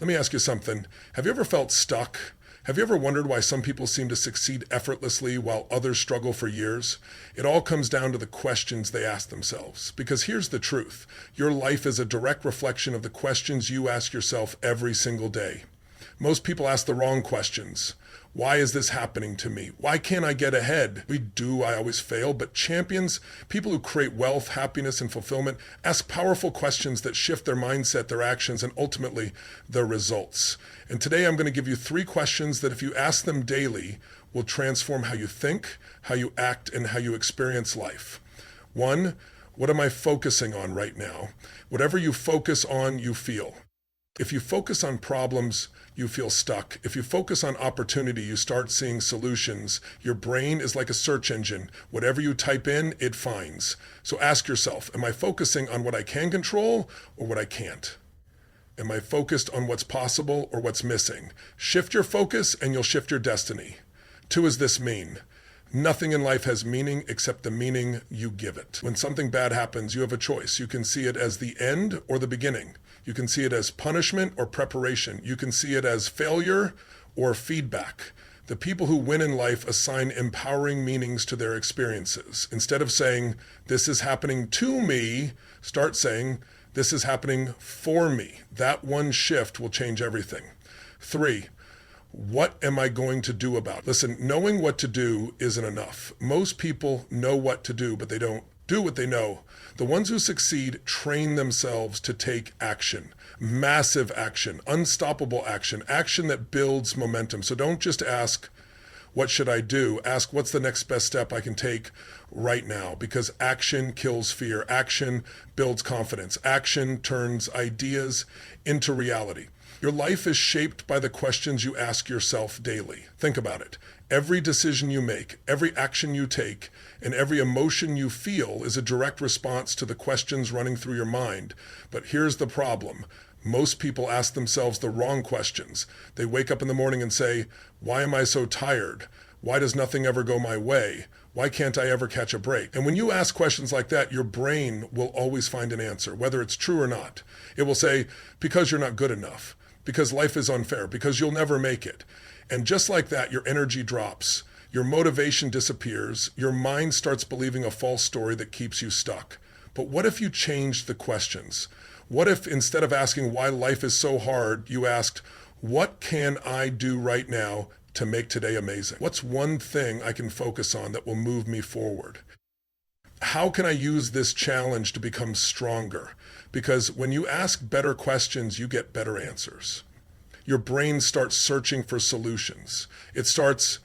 Let me ask you something. Have you ever felt stuck? Have you ever wondered why some people seem to succeed effortlessly while others struggle for years? It all comes down to the questions they ask themselves. Because here's the truth. Your life is a direct reflection of the questions you ask yourself every single day. Most people ask the wrong questions. Why is this happening to me? Why can't I get ahead? I always fail, but champions, people who create wealth, happiness, and fulfillment, ask powerful questions that shift their mindset, their actions, and ultimately their results. And today I'm going to give you 3 questions that if you ask them daily, will transform how you think, how you act, and how you experience life. 1, what am I focusing on right now? Whatever you focus on, you feel. If you focus on problems, you feel stuck. If you focus on opportunity, you start seeing solutions. Your brain is like a search engine. Whatever you type in, it finds. So ask yourself, am I focusing on what I can control or what I can't? Am I focused on what's possible or what's missing? Shift your focus and you'll shift your destiny. 2 is this mean. Nothing in life has meaning except the meaning you give it. When something bad happens, you have a choice. You can see it as the end or the beginning. You can see it as punishment or preparation. You can see it as failure or feedback. The people who win in life assign empowering meanings to their experiences. Instead of saying, this is happening to me, start saying, this is happening for me. That one shift will change everything. 3, what am I going to do about it? Listen, knowing what to do isn't enough. Most people know what to do, but they don't do what they know. The ones who succeed train themselves to take action, massive action, unstoppable action, action that builds momentum. So don't just ask, what should I do? Ask, what's the next best step I can take right now? Because action kills fear. Action builds confidence. Action turns ideas into reality. Your life is shaped by the questions you ask yourself daily. Think about it. Every decision you make, every action you take, and every emotion you feel is a direct response to the questions running through your mind. But here's the problem. Most people ask themselves the wrong questions. They wake up in the morning and say, why am I so tired? Why does nothing ever go my way? Why can't I ever catch a break? And when you ask questions like that, your brain will always find an answer, whether it's true or not. It will say, because you're not good enough, because life is unfair, because you'll never make it. And just like that, your energy drops, your motivation disappears, your mind starts believing a false story that keeps you stuck. But what if you changed the questions? What if instead of asking why life is so hard, you asked, what can I do right now to make today amazing? What's one thing I can focus on that will move me forward? How can I use this challenge to become stronger? Because when you ask better questions, you get better answers. Your brain starts searching for solutions. It starts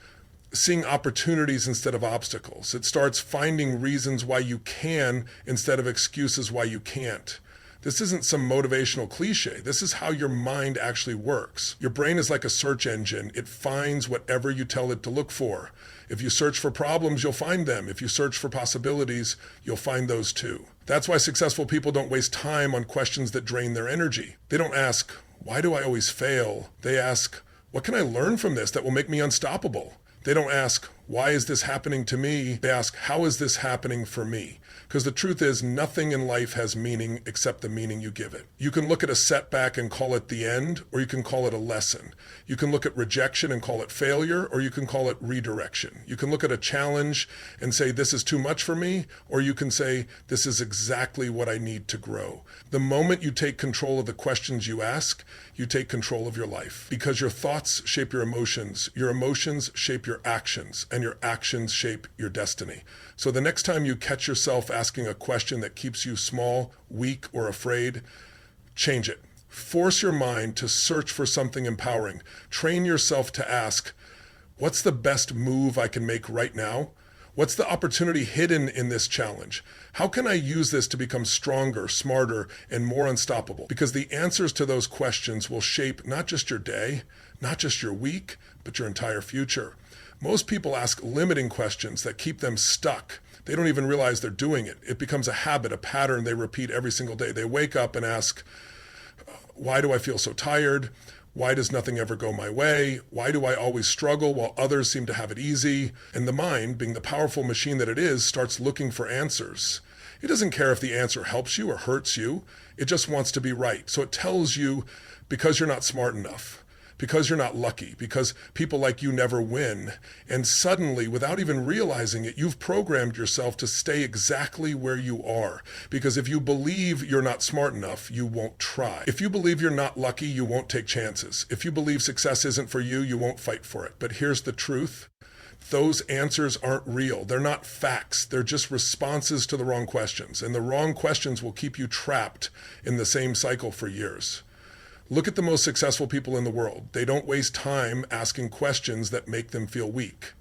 seeing opportunities instead of obstacles. It starts finding reasons why you can instead of excuses why you can't. This isn't some motivational cliche. This is how your mind actually works. Your brain is like a search engine. It finds whatever you tell it to look for. If you search for problems, you'll find them. If you search for possibilities, you'll find those too. That's why successful people don't waste time on questions that drain their energy. They don't ask, why do I always fail? They ask, what can I learn from this that will make me unstoppable? They don't ask, why is this happening to me? They ask, how is this happening for me? Because the truth is, nothing in life has meaning except the meaning you give it. You can look at a setback and call it the end, or you can call it a lesson. You can look at rejection and call it failure, or you can call it redirection. You can look at a challenge and say, this is too much for me, or you can say, this is exactly what I need to grow. The moment you take control of the questions you ask, you take control of your life. Because your thoughts shape your emotions shape your actions, and your actions shape your destiny. So the next time you catch yourself asking a question that keeps you small, weak, or afraid, change it. Force your mind to search for something empowering. Train yourself to ask, what's the best move I can make right now? What's the opportunity hidden in this challenge? How can I use this to become stronger, smarter, and more unstoppable? Because the answers to those questions will shape not just your day, not just your week, but your entire future. Most people ask limiting questions that keep them stuck. They don't even realize they're doing it. It becomes a habit, a pattern they repeat every single day. They wake up and ask, why do I feel so tired? Why does nothing ever go my way? Why do I always struggle while others seem to have it easy? And the mind, being the powerful machine that it is, starts looking for answers. It doesn't care if the answer helps you or hurts you. It just wants to be right. So it tells you because you're not smart enough, because you're not lucky, because people like you never win. And suddenly, without even realizing it, you've programmed yourself to stay exactly where you are. Because if you believe you're not smart enough, you won't try. If you believe you're not lucky, you won't take chances. If you believe success isn't for you, you won't fight for it. But here's the truth. Those answers aren't real. They're not facts. They're just responses to the wrong questions. And the wrong questions will keep you trapped in the same cycle for years. Look at the most successful people in the world. They don't waste time asking questions that make them feel weak.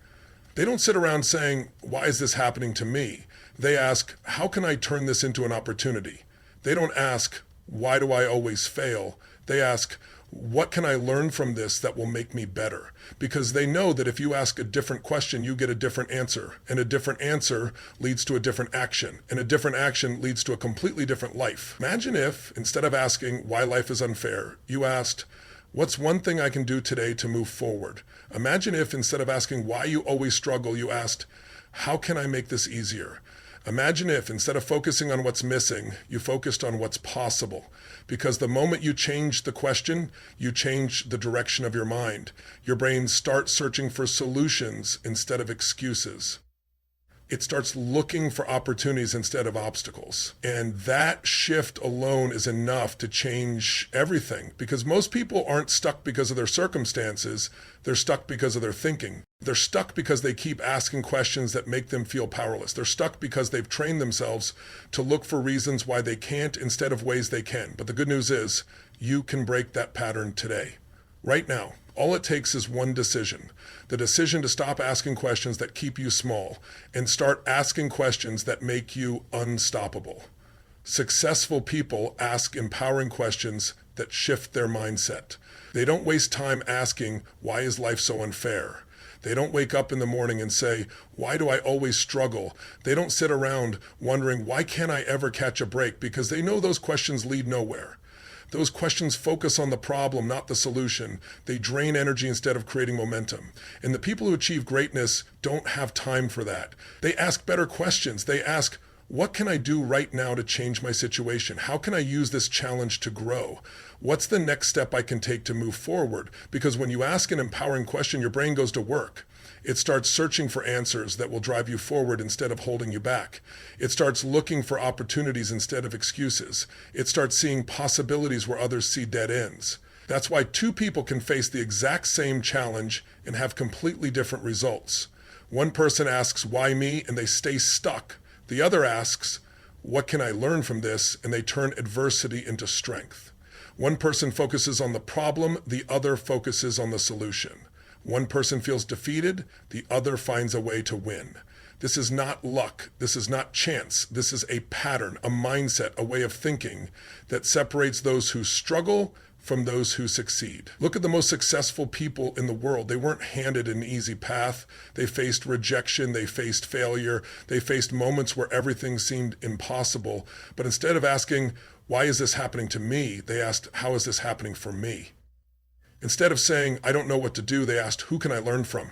They don't sit around saying, why is this happening to me? They ask, how can I turn this into an opportunity? They don't ask, why do I always fail? They ask, what can I learn from this that will make me better? Because they know that if you ask a different question, you get a different answer. And a different answer leads to a different action. And a different action leads to a completely different life. Imagine if, instead of asking why life is unfair, you asked, what's one thing I can do today to move forward? Imagine if, instead of asking why you always struggle, you asked, how can I make this easier? Imagine if, instead of focusing on what's missing, you focused on what's possible. Because the moment you change the question, you change the direction of your mind. Your brain starts searching for solutions instead of excuses. It starts looking for opportunities instead of obstacles. And that shift alone is enough to change everything. Because most people aren't stuck because of their circumstances. They're stuck because of their thinking. They're stuck because they keep asking questions that make them feel powerless. They're stuck because they've trained themselves to look for reasons why they can't instead of ways they can. But the good news is you can break that pattern today, right now. All it takes is one decision. The decision to stop asking questions that keep you small and start asking questions that make you unstoppable. Successful people ask empowering questions that shift their mindset. They don't waste time asking, why is life so unfair? They don't wake up in the morning and say, why do I always struggle? They don't sit around wondering, why can't I ever catch a break? Because they know those questions lead nowhere. Those questions focus on the problem, not the solution. They drain energy instead of creating momentum. And the people who achieve greatness don't have time for that. They ask better questions. They ask, what can I do right now to change my situation? How can I use this challenge to grow? What's the next step I can take to move forward? Because when you ask an empowering question, your brain goes to work. It starts searching for answers that will drive you forward instead of holding you back. It starts looking for opportunities instead of excuses. It starts seeing possibilities where others see dead ends. That's why two people can face the exact same challenge and have completely different results. One person asks, why me? And they stay stuck. The other asks, what can I learn from this? And they turn adversity into strength. One person focuses on the problem, the other focuses on the solution. One person feels defeated, the other finds a way to win. This is not luck. This is not chance. This is a pattern, a mindset, a way of thinking that separates those who struggle from those who succeed. Look at the most successful people in the world. They weren't handed an easy path. They faced rejection. They faced failure. They faced moments where everything seemed impossible. But instead of asking, why is this happening to me? They asked, how is this happening for me? Instead of saying, I don't know what to do, they asked, who can I learn from?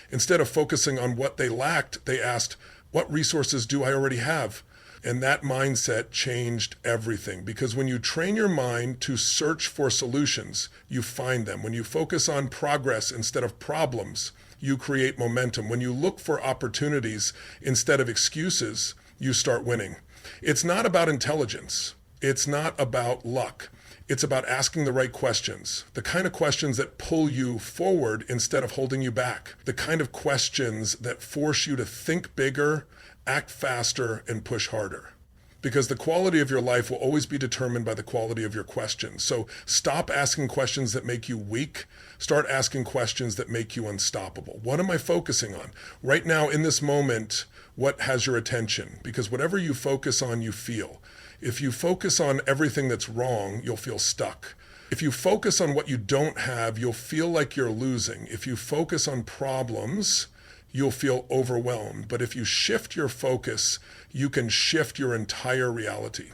Instead of focusing on what they lacked, they asked, what resources do I already have? And that mindset changed everything. Because when you train your mind to search for solutions, you find them. When you focus on progress instead of problems, you create momentum. When you look for opportunities instead of excuses, you start winning. It's not about intelligence. It's not about luck. It's about asking the right questions, the kind of questions that pull you forward instead of holding you back, the kind of questions that force you to think bigger, act faster, and push harder. Because the quality of your life will always be determined by the quality of your questions. So stop asking questions that make you weak. Start asking questions that make you unstoppable. What am I focusing on? Right now, in this moment, what has your attention? Because whatever you focus on, you feel. If you focus on everything that's wrong, you'll feel stuck. If you focus on what you don't have, you'll feel like you're losing. If you focus on problems, you'll feel overwhelmed. But if you shift your focus, you can shift your entire reality.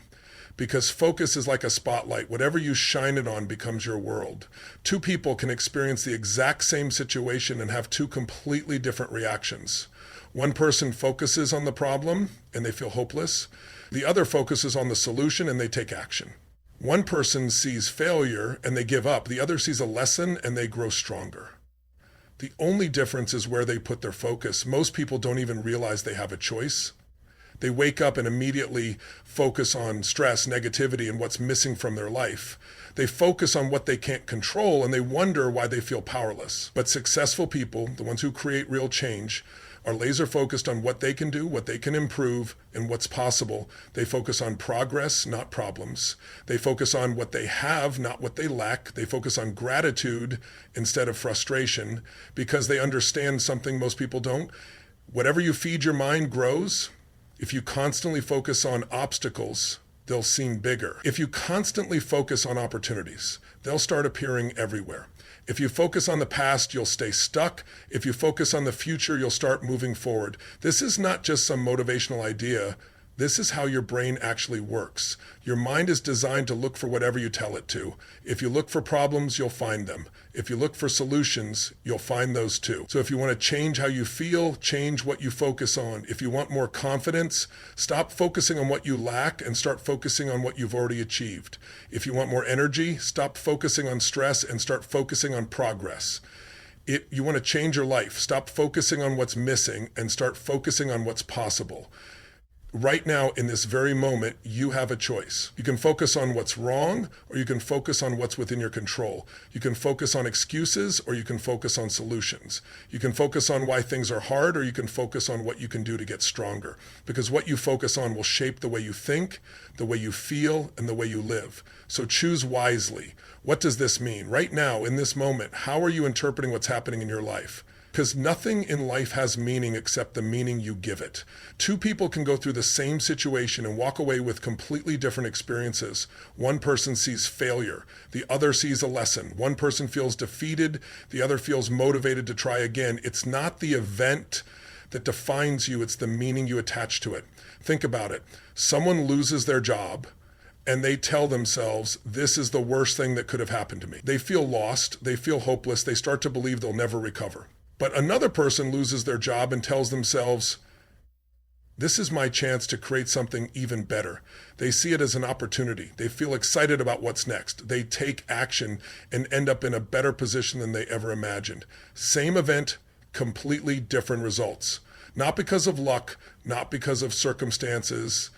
Because focus is like a spotlight. Whatever you shine it on becomes your world. Two people can experience the exact same situation and have two completely different reactions. One person focuses on the problem and they feel hopeless. The other focuses on the solution and they take action. One person sees failure and they give up. The other sees a lesson and they grow stronger. The only difference is where they put their focus. Most people don't even realize they have a choice. They wake up and immediately focus on stress, negativity, and what's missing from their life. They focus on what they can't control and they wonder why they feel powerless. But successful people, the ones who create real change, are laser focused on what they can do, what they can improve, and what's possible. They focus on progress, not problems. They focus on what they have, not what they lack. They focus on gratitude instead of frustration because they understand something most people don't. Whatever you feed your mind grows. If you constantly focus on obstacles, they'll seem bigger. If you constantly focus on opportunities, they'll start appearing everywhere. If you focus on the past, you'll stay stuck. If you focus on the future, you'll start moving forward. This is not just some motivational idea. This is how your brain actually works. Your mind is designed to look for whatever you tell it to. If you look for problems, you'll find them. If you look for solutions, you'll find those too. So if you want to change how you feel, change what you focus on. If you want more confidence, stop focusing on what you lack and start focusing on what you've already achieved. If you want more energy, stop focusing on stress and start focusing on progress. You want to change your life, stop focusing on what's missing and start focusing on what's possible. Right now, in this very moment, you have a choice. You can focus on what's wrong, or you can focus on what's within your control. You can focus on excuses, or you can focus on solutions. You can focus on why things are hard, or you can focus on what you can do to get stronger. Because what you focus on will shape the way you think, the way you feel, and the way you live. So choose wisely. What does this mean? Right now, in this moment, how are you interpreting what's happening in your life? Because nothing in life has meaning except the meaning you give it. Two people can go through the same situation and walk away with completely different experiences. One person sees failure, the other sees a lesson. One person feels defeated, the other feels motivated to try again. It's not the event that defines you, it's the meaning you attach to it. Think about it. Someone loses their job and they tell themselves, this is the worst thing that could have happened to me. They feel lost, they feel hopeless, they start to believe they'll never recover. But another person loses their job and tells themselves, this is my chance to create something even better. They see it as an opportunity. They feel excited about what's next. They take action and end up in a better position than they ever imagined. Same event, completely different results. Not because of luck, not because of circumstances,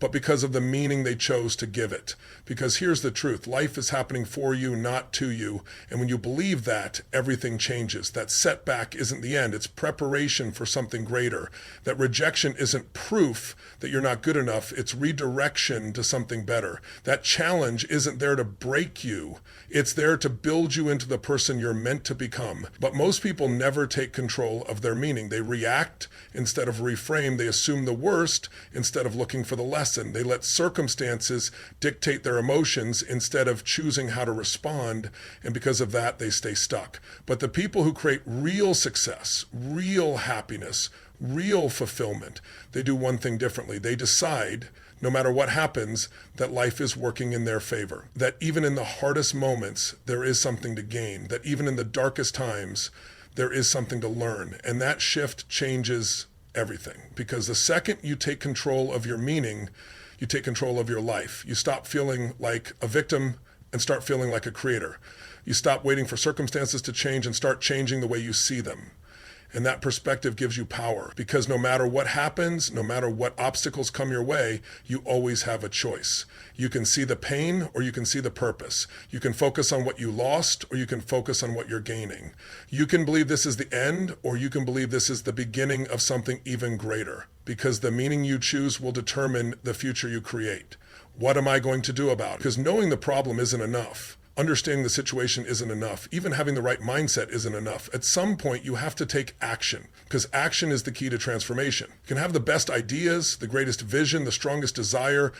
but because of the meaning they chose to give it. Because here's the truth, life is happening for you, not to you. And when you believe that, everything changes. That setback isn't the end, it's preparation for something greater. That rejection isn't proof that you're not good enough, it's redirection to something better. That challenge isn't there to break you, it's there to build you into the person you're meant to become. But most people never take control of their meaning. They react instead of reframe. They assume the worst instead of looking for the lesson. They let circumstances dictate their emotions instead of choosing how to respond, and because of that, they stay stuck. But the people who create real success, real happiness, real fulfillment, they do one thing differently. They decide, no matter what happens, that life is working in their favor. That even in the hardest moments, there is something to gain. That even in the darkest times, there is something to learn. And that shift changes everything. Because the second you take control of your meaning, you take control of your life. You stop feeling like a victim and start feeling like a creator. You stop waiting for circumstances to change and start changing the way you see them. And that perspective gives you power, because no matter what happens, no matter what obstacles come your way, you always have a choice. You can see the pain or you can see the purpose. You can focus on what you lost or you can focus on what you're gaining. You can believe this is the end or you can believe this is the beginning of something even greater, because the meaning you choose will determine the future you create. What am I going to do about it? Because knowing the problem isn't enough. Understanding the situation isn't enough. Even having the right mindset isn't enough. At some point, you have to take action, because action is the key to transformation. You can have the best ideas, the greatest vision, the strongest desire,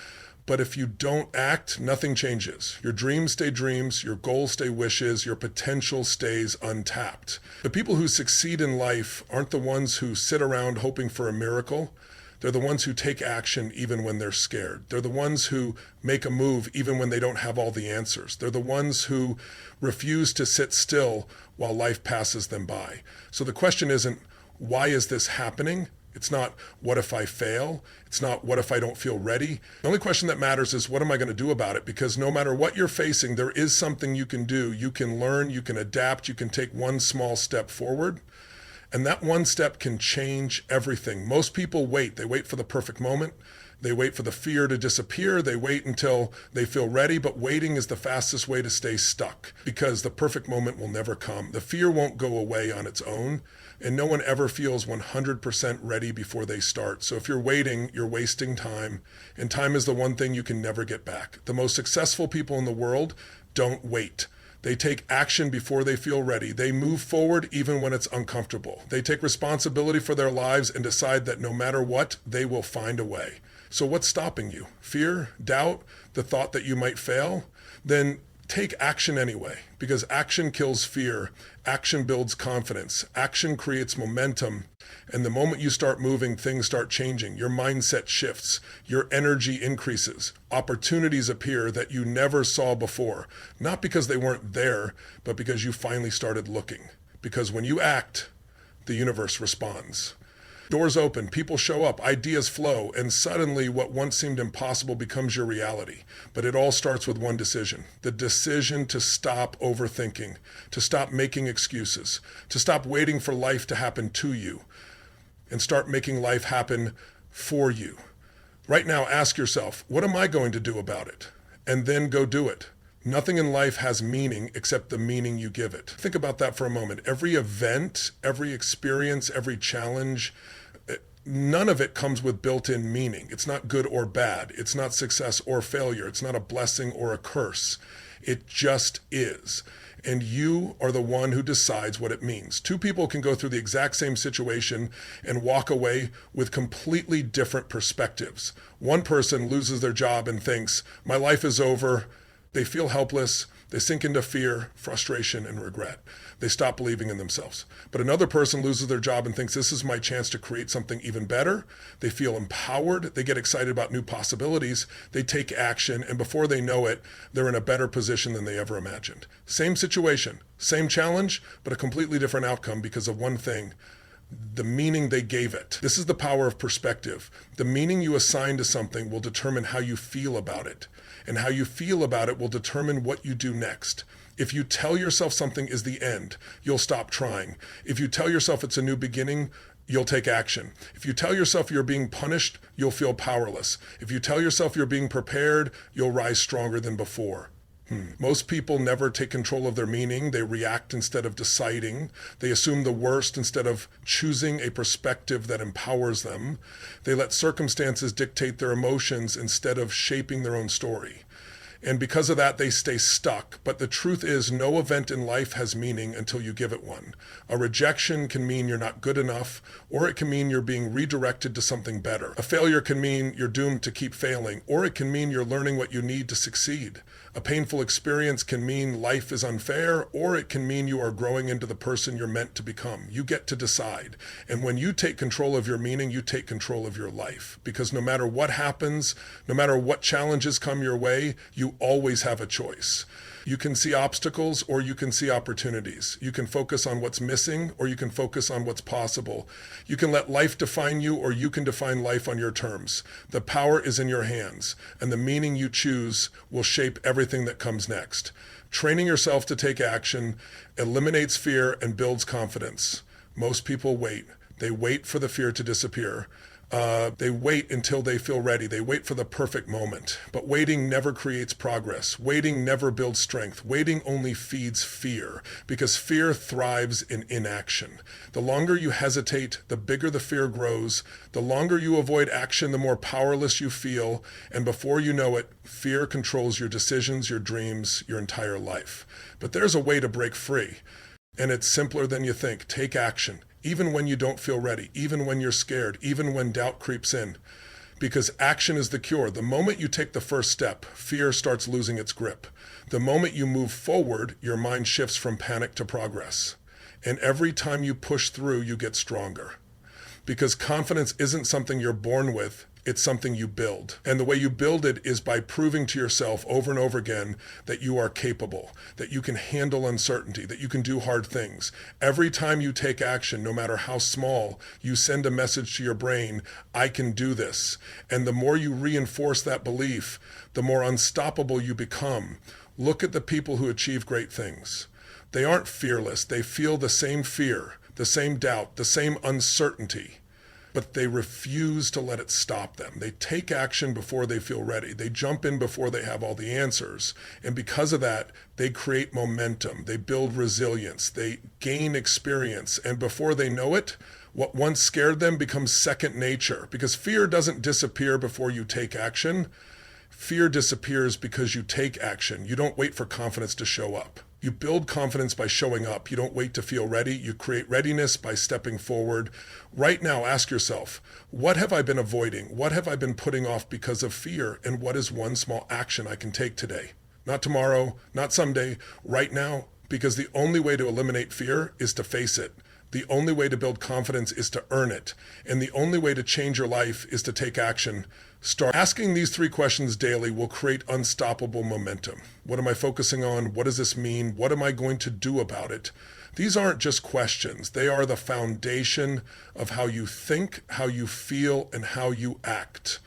but if you don't act, nothing changes. Your dreams stay dreams, your goals stay wishes, your potential stays untapped. The people who succeed in life aren't the ones who sit around hoping for a miracle. They're the ones who take action even when they're scared. They're the ones who make a move even when they don't have all the answers. They're the ones who refuse to sit still while life passes them by. So the question isn't, why is this happening? It's not, what if I fail? It's not, what if I don't feel ready? The only question that matters is, what am I going to do about it? Because no matter what you're facing, there is something you can do. You can learn, you can adapt, you can take one small step forward. And that one step can change everything. Most people wait. They wait for the perfect moment. They wait for the fear to disappear. They wait until they feel ready. But waiting is the fastest way to stay stuck, because the perfect moment will never come. The fear won't go away on its own. And no one ever feels 100% ready before they start. So if you're waiting, you're wasting time. And time is the one thing you can never get back. The most successful people in the world don't wait. They take action before they feel ready. They move forward even when it's uncomfortable. They take responsibility for their lives and decide that no matter what, they will find a way. So what's stopping you? Fear, doubt, the thought that you might fail? Then take action anyway, because action kills fear. Action builds confidence. Action creates momentum. And the moment you start moving, things start changing. Your mindset shifts. Your energy increases. Opportunities appear that you never saw before. Not because they weren't there, but because you finally started looking. Because when you act, the universe responds. Doors open, people show up, ideas flow, and suddenly what once seemed impossible becomes your reality. But it all starts with one decision. The decision to stop overthinking, to stop making excuses, to stop waiting for life to happen to you, and start making life happen for you. Right now, ask yourself, what am I going to do about it? And then go do it. Nothing in life has meaning except the meaning you give it. Think about that for a moment. Every event, every experience, every challenge, none of it comes with built-in meaning. It's not good or bad. It's not success or failure. It's not a blessing or a curse. It just is. And you are the one who decides what it means. Two people can go through the exact same situation and walk away with completely different perspectives. One person loses their job and thinks, my life is over. They feel helpless. They sink into fear, frustration, and regret. They stop believing in themselves. But another person loses their job and thinks, this is my chance to create something even better. They feel empowered. They get excited about new possibilities. They take action. And before they know it, they're in a better position than they ever imagined. Same situation, same challenge, but a completely different outcome because of one thing: the meaning they gave it. This is the power of perspective. The meaning you assign to something will determine how you feel about it. And how you feel about it will determine what you do next. If you tell yourself something is the end, you'll stop trying. If you tell yourself it's a new beginning, you'll take action. If you tell yourself you're being punished, you'll feel powerless. If you tell yourself you're being prepared, you'll rise stronger than before. Most people never take control of their meaning. They react instead of deciding. They assume the worst instead of choosing a perspective that empowers them. They let circumstances dictate their emotions instead of shaping their own story. And because of that, they stay stuck. But the truth is, no event in life has meaning until you give it one. A rejection can mean you're not good enough, or it can mean you're being redirected to something better. A failure can mean you're doomed to keep failing, or it can mean you're learning what you need to succeed. A painful experience can mean life is unfair, or it can mean you are growing into the person you're meant to become. You get to decide. And when you take control of your meaning, you take control of your life. Because no matter what happens, no matter what challenges come your way, you always have a choice. You can see obstacles or you can see opportunities. You can focus on what's missing or you can focus on what's possible. You can let life define you or you can define life on your terms. The power is in your hands, and the meaning you choose will shape everything that comes next. Training yourself to take action eliminates fear and builds confidence. Most people wait. They wait for the fear to disappear. They wait until they feel ready. They wait for the perfect moment. But waiting never creates progress. Waiting never builds strength. Waiting only feeds fear, because fear thrives in inaction. The longer you hesitate, the bigger the fear grows. The longer you avoid action, the more powerless you feel. And before you know it, fear controls your decisions, your dreams, your entire life. But there's a way to break free. And it's simpler than you think. Take action. Even when you don't feel ready, even when you're scared, even when doubt creeps in. Because action is the cure. The moment you take the first step, fear starts losing its grip. The moment you move forward, your mind shifts from panic to progress. And every time you push through, you get stronger. Because confidence isn't something you're born with, It's something you build. And the way you build it is by proving to yourself over and over again that you are capable, that you can handle uncertainty, that you can do hard things. Every time you take action, no matter how small, you send a message to your brain, I can do this. And the more you reinforce that belief, the more unstoppable you become. Look at the people who achieve great things. They aren't fearless. They feel the same fear, the same doubt, the same uncertainty, but they refuse to let it stop them. They take action before they feel ready. They jump in before they have all the answers. And because of that, they create momentum. They build resilience. They gain experience. And before they know it, what once scared them becomes second nature, because fear doesn't disappear before you take action. Fear disappears because you take action. You don't wait for confidence to show up. You build confidence by showing up. You don't wait to feel ready. You create readiness by stepping forward. Right now, ask yourself, what have I been avoiding? What have I been putting off because of fear? And what is one small action I can take today? Not tomorrow, not someday, right now, because the only way to eliminate fear is to face it. The only way to build confidence is to earn it. And the only way to change your life is to take action. Start asking these 3 questions daily will create unstoppable momentum. What am I focusing on? What does this mean? What am I going to do about it? These aren't just questions. They are the foundation of how you think, how you feel, and how you act.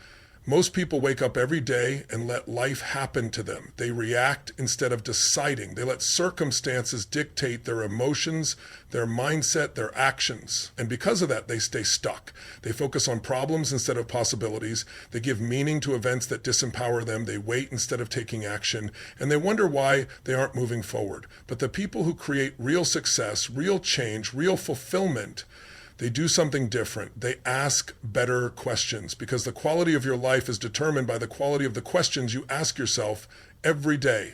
Most people wake up every day and let life happen to them. They react instead of deciding. They let circumstances dictate their emotions, their mindset, their actions. And because of that, they stay stuck. They focus on problems instead of possibilities. They give meaning to events that disempower them. They wait instead of taking action. And they wonder why they aren't moving forward. But the people who create real success, real change, real fulfillment, they do something different. They ask better questions, because the quality of your life is determined by the quality of the questions you ask yourself every day.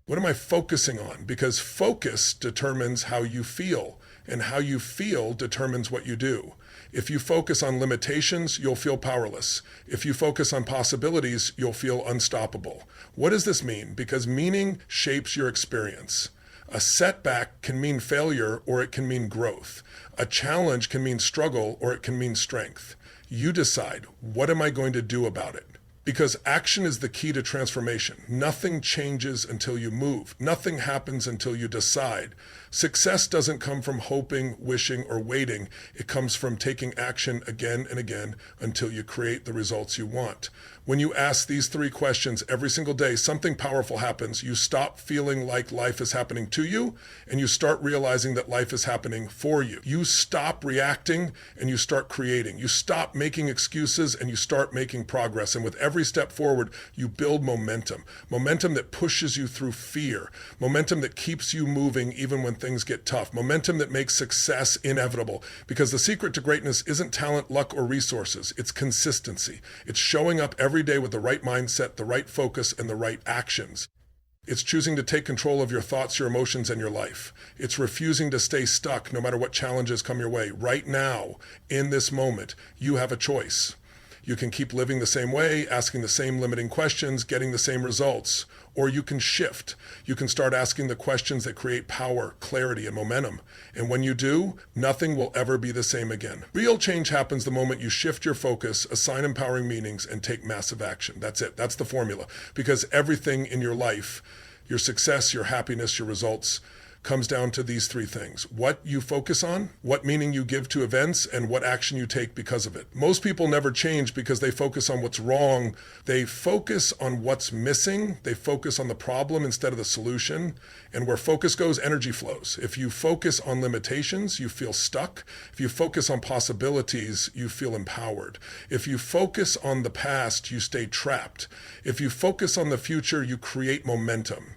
What am I focusing on? Because focus determines how you feel, and how you feel determines what you do. If you focus on limitations, you'll feel powerless. If you focus on possibilities, you'll feel unstoppable. What does this mean? Because meaning shapes your experience. A setback can mean failure, or it can mean growth. A challenge can mean struggle, or it can mean strength. You decide, what am I going to do about it? Because action is the key to transformation. Nothing changes until you move. Nothing happens until you decide. Success doesn't come from hoping, wishing, or waiting. It comes from taking action again and again until you create the results you want. When you ask these 3 questions every single day, something powerful happens. You stop feeling like life is happening to you, and you start realizing that life is happening for you. You stop reacting and you start creating. You stop making excuses and you start making progress. And with every step forward, you build momentum. Momentum that pushes you through fear. Momentum that keeps you moving even when things get tough. Momentum that makes success inevitable. Because the secret to greatness isn't talent, luck, or resources. It's consistency. It's showing up every day with the right mindset, the right focus, and the right actions. It's choosing to take control of your thoughts, your emotions, and your life. It's refusing to stay stuck no matter what challenges come your way. Right now, in this moment, you have a choice. You can keep living the same way, asking the same limiting questions, getting the same results, or you can shift. You can start asking the questions that create power, clarity, and momentum. And when you do, nothing will ever be the same again. Real change happens the moment you shift your focus, assign empowering meanings, and take massive action. That's it. That's the formula. Because everything in your life, your success, your happiness, your results, comes down to these 3 things. What you focus on, what meaning you give to events, and what action you take because of it. Most people never change because they focus on what's wrong. They focus on what's missing. They focus on the problem instead of the solution. And where focus goes, energy flows. If you focus on limitations, you feel stuck. If you focus on possibilities, you feel empowered. If you focus on the past, you stay trapped. If you focus on the future, you create momentum.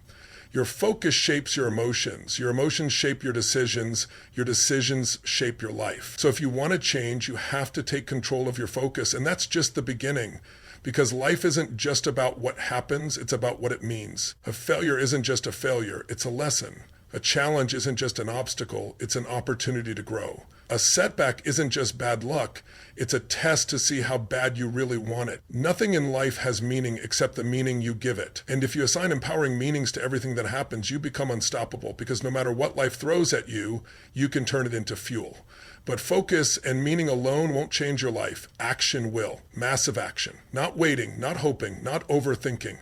Your focus shapes your emotions. Your emotions shape your decisions. Your decisions shape your life. So if you want to change, you have to take control of your focus. And that's just the beginning, because life isn't just about what happens. It's about what it means. A failure isn't just a failure. It's a lesson. A challenge isn't just an obstacle. It's an opportunity to grow. A setback isn't just bad luck, it's a test to see how bad you really want it. Nothing in life has meaning except the meaning you give it. And if you assign empowering meanings to everything that happens, you become unstoppable, because no matter what life throws at you, you can turn it into fuel. But focus and meaning alone won't change your life. Action will. Massive action. Not waiting, not hoping, not overthinking.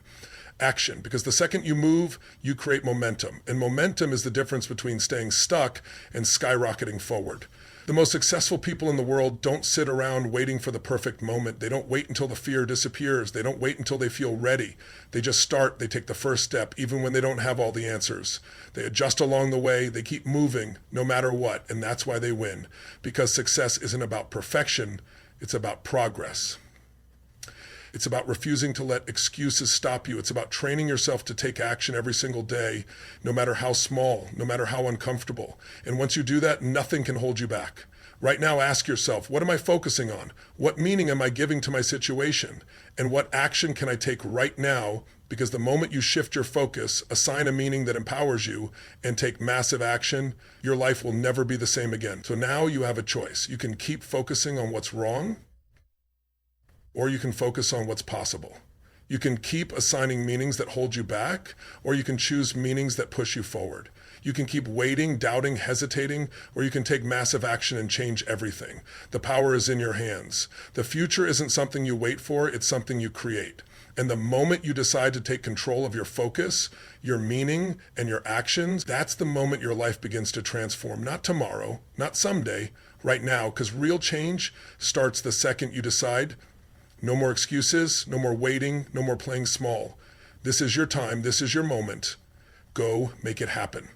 Action, because the second you move, you create momentum. And momentum is the difference between staying stuck and skyrocketing forward. The most successful people in the world don't sit around waiting for the perfect moment. They don't wait until the fear disappears. They don't wait until they feel ready. They just start. They take the first step, even when they don't have all the answers. They adjust along the way. They keep moving no matter what. And that's why they win. Because success isn't about perfection. It's about progress. It's about refusing to let excuses stop you. It's about training yourself to take action every single day, no matter how small, no matter how uncomfortable. And once you do that, nothing can hold you back. Right now, ask yourself, what am I focusing on? What meaning am I giving to my situation? And what action can I take right now? Because the moment you shift your focus, assign a meaning that empowers you, and take massive action, your life will never be the same again. So now you have a choice. You can keep focusing on what's wrong, or you can focus on what's possible. You can keep assigning meanings that hold you back, or you can choose meanings that push you forward. You can keep waiting, doubting, hesitating, or you can take massive action and change everything. The power is in your hands. The future isn't something you wait for, it's something you create. And the moment you decide to take control of your focus, your meaning, and your actions, that's the moment your life begins to transform. Not tomorrow, not someday, right now, because real change starts the second you decide. No more excuses, no more waiting, no more playing small. This is your time, this is your moment. Go make it happen.